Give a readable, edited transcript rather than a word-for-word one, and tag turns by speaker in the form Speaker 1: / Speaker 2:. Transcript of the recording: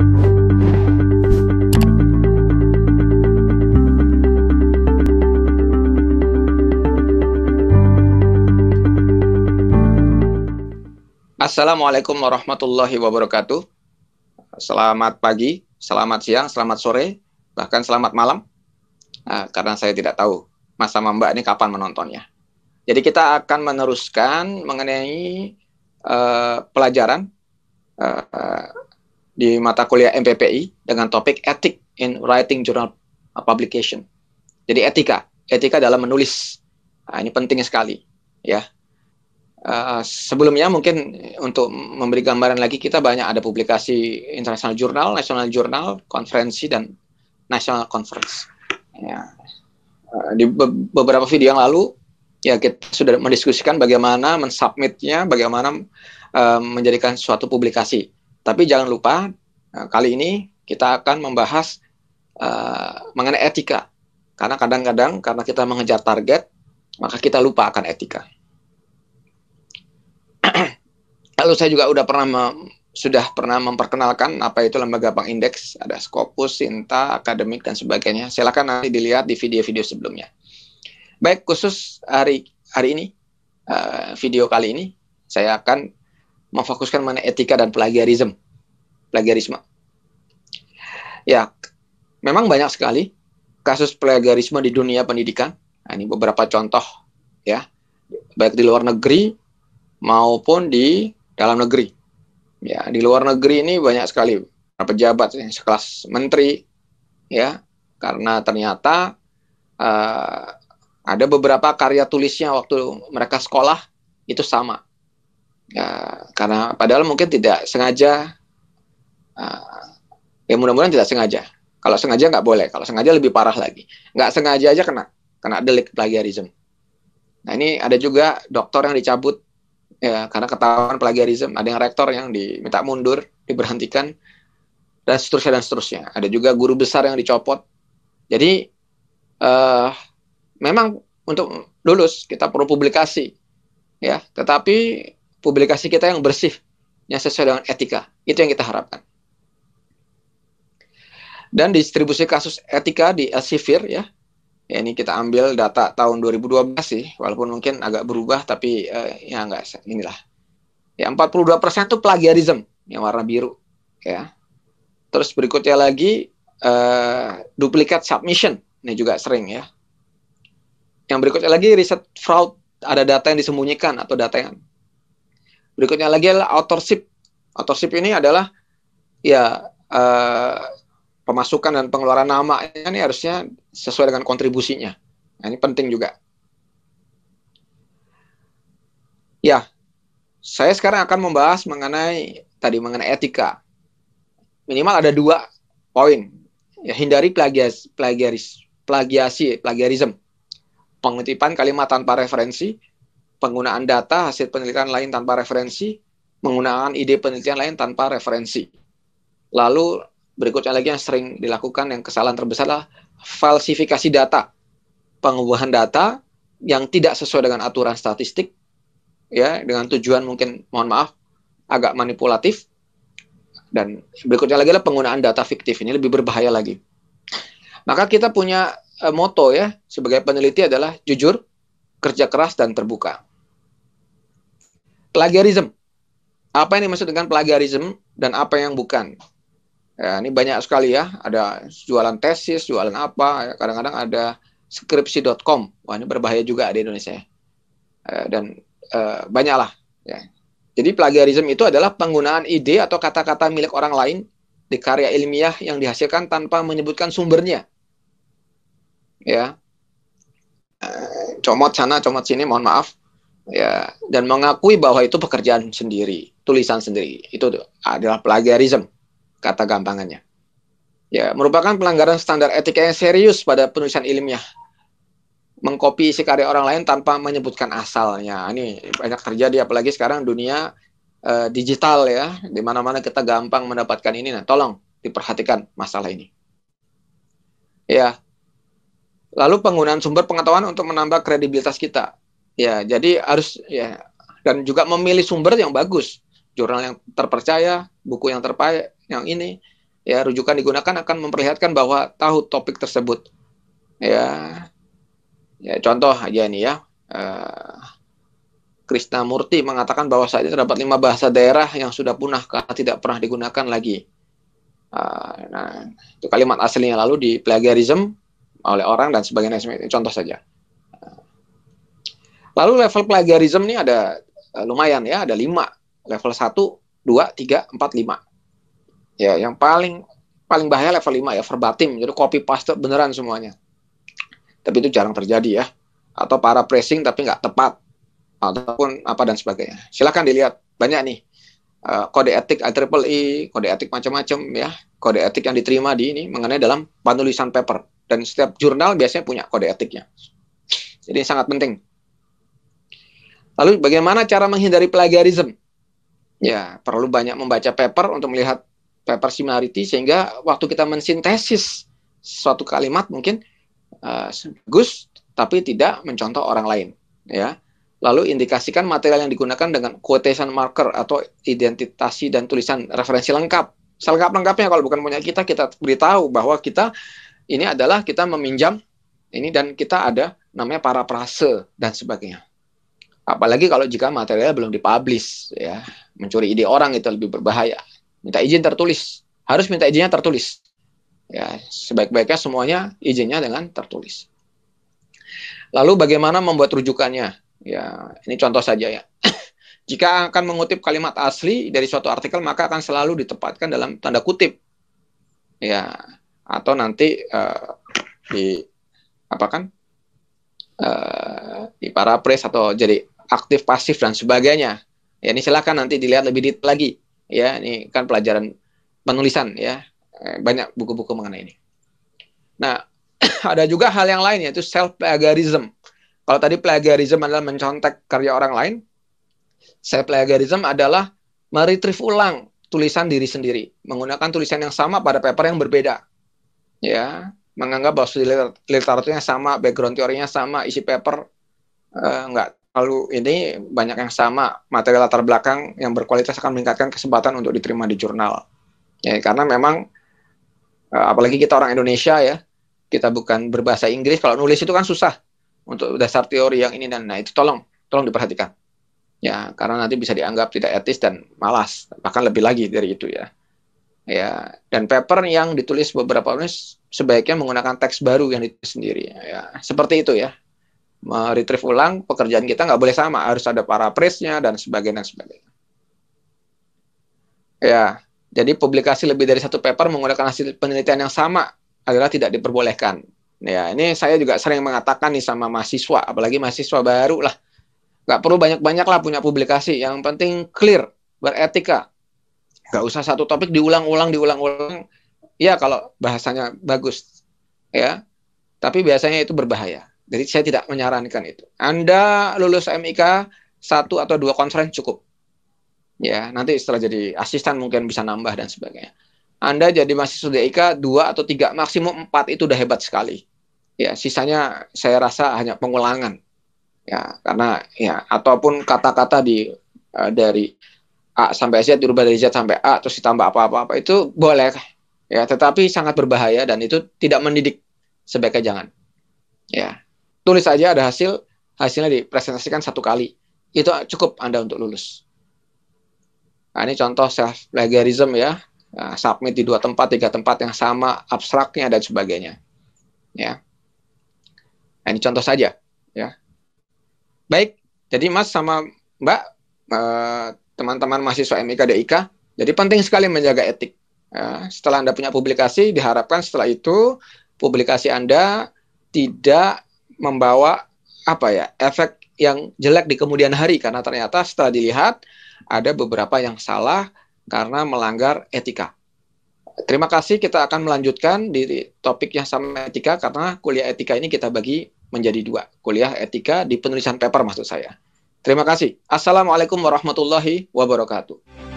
Speaker 1: Assalamualaikum warahmatullahi wabarakatuh. Selamat pagi, selamat siang, selamat sore, bahkan selamat malam. Karena saya tidak tahu Mas sama Mbak ini kapan menontonnya. Jadi kita akan meneruskan mengenai pelajaran di mata kuliah MPPI dengan topik Ethics in Writing Journal Publication. Jadi etika dalam menulis. Ini penting sekali, ya. Sebelumnya mungkin untuk memberi gambaran lagi, kita banyak ada publikasi international jurnal, national jurnal, konferensi, dan national conference. Ya. Di beberapa video yang lalu, ya kita sudah mendiskusikan bagaimana mensubmitnya, bagaimana menjadikan suatu publikasi. Tapi jangan lupa, kali ini kita akan membahas mengenai etika. Karena kadang-kadang karena kita mengejar target, maka kita lupa akan etika. Lalu saya juga sudah pernah memperkenalkan apa itu lembaga bank indeks, ada Scopus, Sinta, akademik, dan sebagainya. Silakan nanti dilihat di video-video sebelumnya. Baik, khusus hari ini, video kali ini, saya akan memfokuskan mengenai etika dan plagiarisme. Ya, memang banyak sekali kasus plagiarisme di dunia pendidikan. Nah, ini beberapa contoh, ya, baik di luar negeri maupun di dalam negeri. Ya, di luar negeri ini banyak sekali pejabat yang sekelas menteri, ya, karena ternyata ada beberapa karya tulisnya waktu mereka sekolah itu sama. Ya, karena padahal mungkin tidak sengaja, ya mudah-mudahan tidak sengaja. Kalau sengaja nggak boleh, kalau sengaja lebih parah lagi. Nggak sengaja aja kena delik plagiarisme. Nah, ini ada juga doktor yang dicabut, ya, karena ketahuan plagiarisme. Ada yang rektor yang diminta mundur, diberhentikan, dan seterusnya. Ada juga guru besar yang dicopot. Jadi memang untuk lulus kita perlu publikasi, ya. Tetapi publikasi kita yang bersih, yang sesuai dengan etika, itu yang kita harapkan. Dan distribusi kasus etika di Elsevier, ya. Ya, ini kita ambil data tahun 2012 sih, walaupun mungkin agak berubah, tapi ya enggak, inilah. Ya, 42% itu plagiarisme, yang warna biru. Ya. Terus berikutnya lagi, duplicate submission, ini juga sering, ya. Yang berikutnya lagi, riset fraud, ada data yang disembunyikan, atau data yang... Berikutnya lagi adalah authorship. Authorship ini adalah, ya, pemasukan dan pengeluaran nama ini harusnya sesuai dengan kontribusinya. Nah, ini penting juga. Ya, saya sekarang akan membahas mengenai etika. Minimal ada 2 poin. Ya, hindari plagiarisme. Pengutipan kalimat tanpa referensi, penggunaan data hasil penelitian lain tanpa referensi, penggunaan ide penelitian lain tanpa referensi. Lalu berikutnya lagi yang sering dilakukan, yang kesalahan terbesar adalah falsifikasi data. Pengubahan data yang tidak sesuai dengan aturan statistik, ya, dengan tujuan mungkin, mohon maaf, agak manipulatif. Dan berikutnya lagi adalah penggunaan data fiktif. Ini lebih berbahaya lagi. Maka kita punya moto, ya, sebagai peneliti adalah jujur, kerja keras, dan terbuka. Plagiarisme. Apa yang dimaksud dengan plagiarisme dan apa yang bukan? Ya, ini banyak sekali, ya. Ada jualan tesis, jualan apa. Ya, kadang-kadang ada skripsi.com. Wah, ini berbahaya juga di Indonesia. Dan banyaklah. Ya. Jadi plagiarisme itu adalah penggunaan ide atau kata-kata milik orang lain di karya ilmiah yang dihasilkan tanpa menyebutkan sumbernya. Ya. Comot sana, comot sini, mohon maaf. Ya. Dan mengakui bahwa itu pekerjaan sendiri, tulisan sendiri. Itu adalah plagiarisme, kata gampangannya. Ya, merupakan pelanggaran standar etika yang serius pada penulisan ilmiah. Mengkopi isi karya orang lain tanpa menyebutkan asalnya. Ini banyak terjadi, apalagi sekarang dunia digital, ya, di mana-mana kita gampang mendapatkan ini. Nah, tolong diperhatikan masalah ini. Ya. Lalu penggunaan sumber pengetahuan untuk menambah kredibilitas kita. Ya, jadi harus, ya, dan juga memilih sumber yang bagus, jurnal yang terpercaya, buku yang terpercaya, yang ini. Ya, rujukan digunakan akan memperlihatkan bahwa tahu topik tersebut. Ya, ya contoh aja nih ya. Krishnamurti mengatakan bahwa saat ini terdapat 5 bahasa daerah yang sudah punah karena tidak pernah digunakan lagi. Nah, itu kalimat aslinya lalu di plagiarism oleh orang dan sebagainya. Contoh saja. Lalu level plagiarism ini ada lumayan ya, ada 5. Level 1, 2, 3, 4, 5. Ya, yang paling bahaya level 5 ya, verbatim. Jadi copy paste beneran semuanya. Tapi itu jarang terjadi ya. Atau paraphrasing tapi nggak tepat. Ataupun apa dan sebagainya. Silakan dilihat, banyak nih kode etik IEEE, kode etik macam-macam ya, kode etik yang diterima di ini mengenai dalam penulisan paper, dan setiap jurnal biasanya punya kode etiknya. Jadi sangat penting. Lalu bagaimana cara menghindari plagiarism? Ya, perlu banyak membaca paper untuk melihat paper similarity, sehingga waktu kita mensintesis suatu kalimat mungkin bagus tapi tidak mencontoh orang lain ya. Lalu indikasikan material yang digunakan dengan quotation marker atau identitasi dan tulisan referensi lengkap. Selengkap-lengkapnya kalau bukan punya kita beritahu bahwa kita ini adalah kita meminjam ini dan kita ada namanya paraphrase dan sebagainya. Apalagi kalau jika materialnya belum dipublish ya, mencuri ide orang itu lebih berbahaya. Minta izin tertulis, harus minta izinnya tertulis. Ya, sebaik-baiknya semuanya izinnya dengan tertulis. Lalu bagaimana membuat rujukannya? Ya, ini contoh saja ya. Jika akan mengutip kalimat asli dari suatu artikel, maka akan selalu ditempatkan dalam tanda kutip. Ya, atau nanti di apa kan? Di paraphrase atau jadi aktif pasif dan sebagainya. Ya, ini silakan nanti dilihat lebih detail lagi. Ya, ini kan pelajaran penulisan ya. Banyak buku-buku mengenai ini. Nah, ada juga hal yang lain yaitu self plagiarism. Kalau tadi plagiarism adalah mencontek karya orang lain, self plagiarism adalah meretrieve ulang tulisan diri sendiri, menggunakan tulisan yang sama pada paper yang berbeda. Ya, menganggap bahwa literaturnya sama, background teorinya sama, isi paper enggak terlalu ini banyak yang sama, materi latar belakang yang berkualitas akan meningkatkan kesempatan untuk diterima di jurnal. Ya, karena memang apalagi kita orang Indonesia ya, kita bukan berbahasa Inggris, kalau nulis itu kan susah untuk dasar teori yang ini dan nah itu tolong diperhatikan ya, karena nanti bisa dianggap tidak etis dan malas, bahkan lebih lagi dari itu ya. Dan paper yang ditulis beberapa nulis sebaiknya menggunakan teks baru yang ditulis sendiri ya, seperti itu ya. Meretrieve ulang pekerjaan kita nggak boleh sama, harus ada paraphrase-nya dan sebagainya. Ya, jadi publikasi lebih dari satu paper menggunakan hasil penelitian yang sama adalah tidak diperbolehkan. Ya, ini saya juga sering mengatakan nih sama mahasiswa, apalagi mahasiswa baru lah. Nggak perlu banyak-banyak lah punya publikasi, yang penting clear, beretika. Nggak usah satu topik diulang-ulang. Ya, kalau bahasanya bagus. Ya, tapi biasanya itu berbahaya. Jadi saya tidak menyarankan itu. Anda lulus MIK 1 atau 2 conference cukup. Ya, nanti setelah jadi asisten mungkin bisa nambah dan sebagainya. Anda jadi mahasiswa DIK 2 atau 3, maksimum 4 itu udah hebat sekali. Ya, sisanya saya rasa hanya pengulangan. Ya, karena ya ataupun kata-kata dari A sampai Z dirubah dari Z sampai A terus ditambah apa-apa itu boleh. Ya, tetapi sangat berbahaya dan itu tidak mendidik. Sebaiknya jangan. Ya. Tulis aja ada hasilnya dipresentasikan 1 kali. Itu cukup Anda untuk lulus. Nah, ini contoh self plagiarism ya. Nah, submit di 2 tempat, 3 tempat yang sama, abstraknya dan sebagainya. Ya. Nah, ini contoh saja ya. Baik, jadi Mas sama Mbak teman-teman mahasiswa MIK DIK, jadi penting sekali menjaga etik. Ya, setelah Anda punya publikasi, diharapkan setelah itu publikasi Anda tidak membawa efek yang jelek di kemudian hari, karena ternyata setelah dilihat ada beberapa yang salah karena melanggar etika. Terima kasih, kita akan melanjutkan di topik yang sama etika, karena kuliah etika ini kita bagi menjadi 2. Kuliah etika di penulisan paper maksud saya. Terima kasih. Assalamualaikum warahmatullahi wabarakatuh.